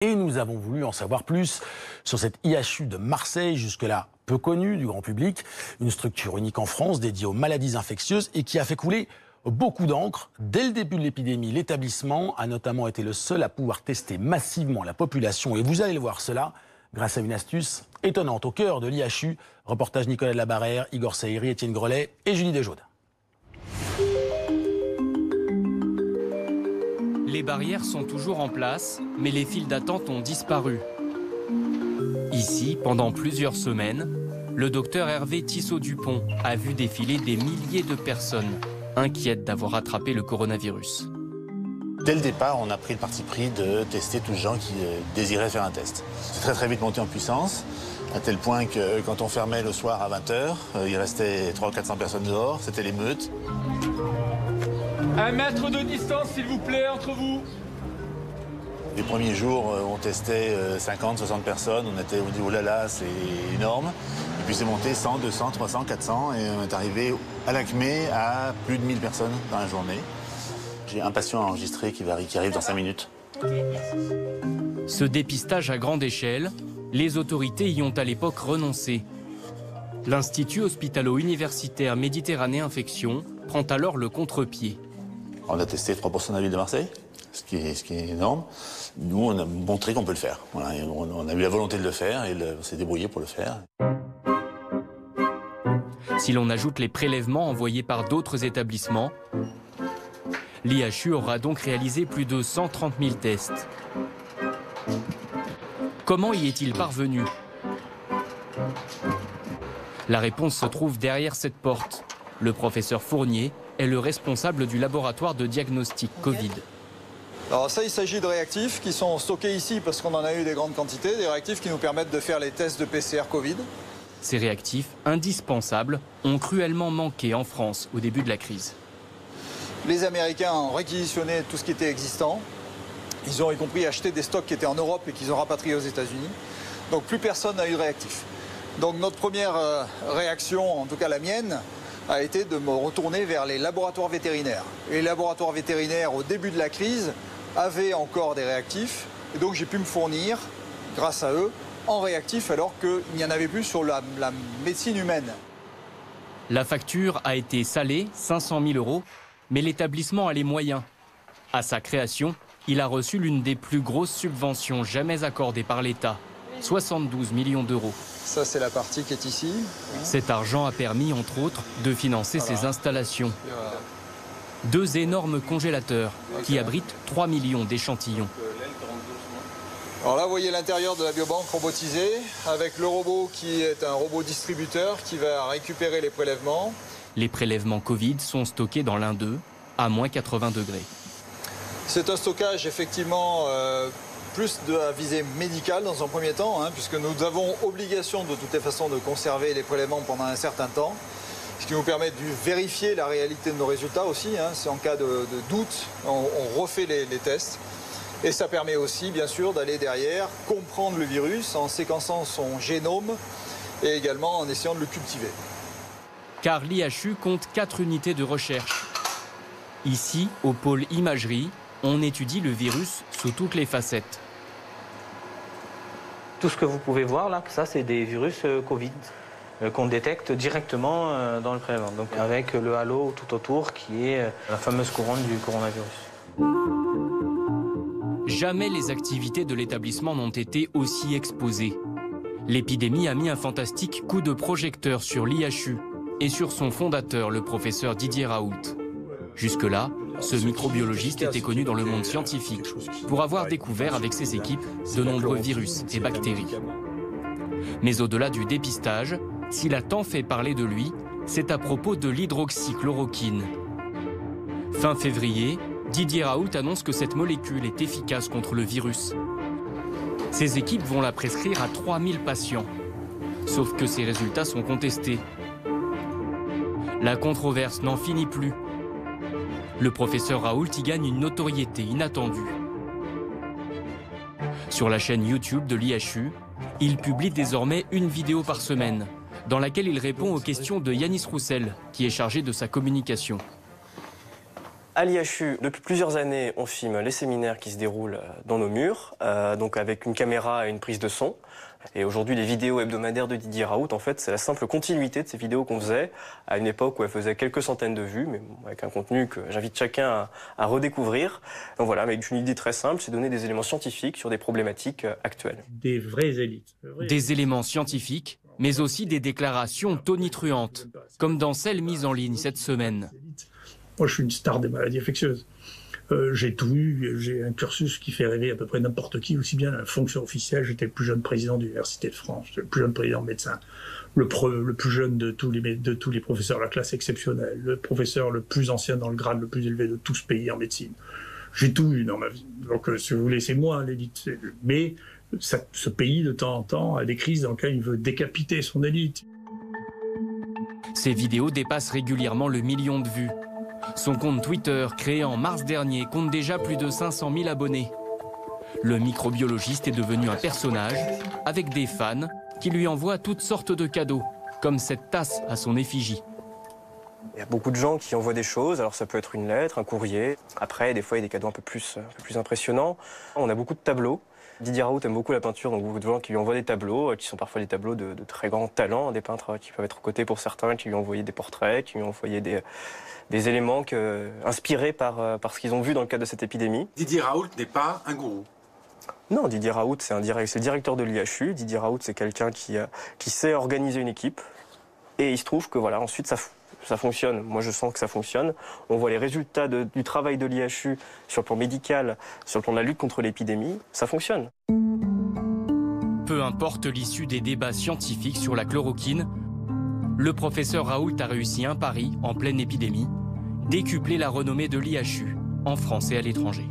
Et nous avons voulu en savoir plus sur cette IHU de Marseille, jusque-là peu connue du grand public, une structure unique en France dédiée aux maladies infectieuses et qui a fait couler beaucoup d'encre. Dès le début de l'épidémie, l'établissement a notamment été le seul à pouvoir tester massivement la population. Et vous allez le voir cela grâce à une astuce étonnante au cœur de l'IHU. Reportage Nicolas de la Barrère, Igor Saïri, Étienne Grelet et Julie Desjaudes. Les barrières sont toujours en place, mais les files d'attente ont disparu. Ici, pendant plusieurs semaines, le docteur Hervé Tissot-Dupont a vu défiler des milliers de personnes inquiètes d'avoir attrapé le coronavirus. Dès le départ, on a pris le parti pris de tester tous les gens qui désiraient faire un test. C'est très très vite monté en puissance, à tel point que quand on fermait le soir à 20h, il restait 300 ou 400 personnes dehors, c'était l'émeute. 1 mètre de distance, s'il vous plaît, entre vous. Les premiers jours, on testait 50, 60 personnes. On dit, oh là là, c'est énorme. Et puis c'est monté 100, 200, 300, 400. Et on est arrivé à l'Acmé à plus de 1000 personnes dans la journée. J'ai un patient enregistré qui arrive dans 5 minutes. Ce dépistage à grande échelle, les autorités y ont à l'époque renoncé. L'Institut hospitalo-universitaire Méditerranée Infection prend alors le contre-pied. On a testé 3% de la ville de Marseille, ce qui est énorme. Nous, on a montré qu'on peut le faire. Voilà, on a eu la volonté de le faire et on s'est débrouillé pour le faire. Si l'on ajoute les prélèvements envoyés par d'autres établissements, l'IHU aura donc réalisé plus de 130 000 tests. Comment y est-il parvenu? La réponse se trouve derrière cette porte. Le professeur Fournier est le responsable du laboratoire de diagnostic Covid. Alors ça, il s'agit de réactifs qui sont stockés ici parce qu'on en a eu des grandes quantités, des réactifs qui nous permettent de faire les tests de PCR Covid. Ces réactifs, indispensables, ont cruellement manqué en France au début de la crise. Les Américains ont réquisitionné tout ce qui était existant. Ils ont y compris acheté des stocks qui étaient en Europe et qu'ils ont rapatriés aux États-Unis. Donc plus personne n'a eu de réactifs. Donc notre première réaction, en tout cas la mienne, a été de me retourner vers les laboratoires vétérinaires. Et les laboratoires vétérinaires, au début de la crise, avaient encore des réactifs. Et donc j'ai pu me fournir, grâce à eux, en réactifs alors qu'il n'y en avait plus sur la médecine humaine. La facture a été salée, 500 000 €, mais l'établissement a les moyens. À sa création, il a reçu l'une des plus grosses subventions jamais accordées par l'État, 72 millions d'euros. Ça, c'est la partie qui est ici. Cet argent a permis, entre autres, de financer ces installations. 2 énormes congélateurs qui abritent 3 millions d'échantillons. Alors là, vous voyez l'intérieur de la biobanque robotisée, avec le robot qui est un robot distributeur qui va récupérer les prélèvements. Les prélèvements Covid sont stockés dans l'un d'eux, à moins 80 degrés. C'est un stockage effectivement plus à visée médicale dans un premier temps, puisque nous avons obligation de toutes les façons de conserver les prélèvements pendant un certain temps, ce qui nous permet de vérifier la réalité de nos résultats aussi. C'est en cas de doute, on refait les tests. Et ça permet aussi, bien sûr, d'aller derrière, comprendre le virus en séquençant son génome et également en essayant de le cultiver. Car l'IHU compte 4 unités de recherche. Ici, au pôle imagerie, on étudie le virus sous toutes les facettes. Tout ce que vous pouvez voir là, ça c'est des virus Covid qu'on détecte directement dans le prélèvement. Donc avec le halo tout autour qui est la fameuse couronne du coronavirus. Jamais les activités de l'établissement n'ont été aussi exposées. L'épidémie a mis un fantastique coup de projecteur sur l'IHU et sur son fondateur, le professeur Didier Raoult. Jusque-là, ce microbiologiste était connu dans le monde scientifique pour avoir découvert avec ses équipes de nombreux virus et bactéries. Mais au-delà du dépistage, s'il a tant fait parler de lui, c'est à propos de l'hydroxychloroquine. Fin février, Didier Raoult annonce que cette molécule est efficace contre le virus. Ses équipes vont la prescrire à 3000 patients. Sauf que ces résultats sont contestés. La controverse n'en finit plus. Le professeur Raoult y gagne une notoriété inattendue. Sur la chaîne YouTube de l'IHU, il publie désormais une vidéo par semaine, dans laquelle il répond aux questions de Yanis Roussel, qui est chargé de sa communication. À l'IHU, depuis plusieurs années, on filme les séminaires qui se déroulent dans nos murs, donc avec une caméra et une prise de son. Et aujourd'hui, les vidéos hebdomadaires de Didier Raoult, en fait, c'est la simple continuité de ces vidéos qu'on faisait à une époque où elles faisaient quelques centaines de vues, mais avec un contenu que j'invite chacun à redécouvrir. Donc voilà, avec une idée très simple, c'est donner des éléments scientifiques sur des problématiques actuelles. Des vraies élites. Des éléments scientifiques, mais aussi des déclarations tonitruantes, comme dans celle mise en ligne cette semaine. Moi, je suis une star des maladies infectieuses. J'ai tout eu, j'ai un cursus qui fait rêver à peu près n'importe qui, aussi bien la fonction officielle. J'étais le plus jeune président de l'Université de France, j'étais le plus jeune président de médecin, le plus jeune de tous les professeurs de la classe exceptionnelle, le professeur le plus ancien dans le grade le plus élevé de tout ce pays en médecine. J'ai tout eu dans ma vie. Donc, si vous voulez, c'est moi l'élite. Mais ce pays, de temps en temps, a des crises dans lesquelles il veut décapiter son élite. Ces vidéos dépassent régulièrement le million de vues. Son compte Twitter, créé en mars dernier, compte déjà plus de 500 000 abonnés. Le microbiologiste est devenu un personnage, avec des fans qui lui envoient toutes sortes de cadeaux, comme cette tasse à son effigie. Il y a beaucoup de gens qui envoient des choses, alors ça peut être une lettre, un courrier. Après, des fois, il y a des cadeaux un peu plus impressionnants. On a beaucoup de tableaux. Didier Raoult aime beaucoup la peinture, donc beaucoup de gens qui lui envoient des tableaux, qui sont parfois des tableaux de très grand talent, des peintres qui peuvent être aux côtés pour certains, qui lui ont envoyé des portraits, qui lui ont envoyé des éléments inspirés par ce qu'ils ont vu dans le cadre de cette épidémie. Didier Raoult n'est pas un gourou. Non, Didier Raoult, c'est le directeur de l'IHU. Didier Raoult, c'est quelqu'un qui sait organiser une équipe. Et il se trouve que voilà, ensuite, ça fonctionne. Moi, je sens que ça fonctionne. On voit les résultats du travail de l'IHU sur le plan médical, sur le plan de la lutte contre l'épidémie. Ça fonctionne. Peu importe l'issue des débats scientifiques sur la chloroquine, le professeur Raoult a réussi un pari en pleine épidémie, décupler la renommée de l'IHU en France et à l'étranger.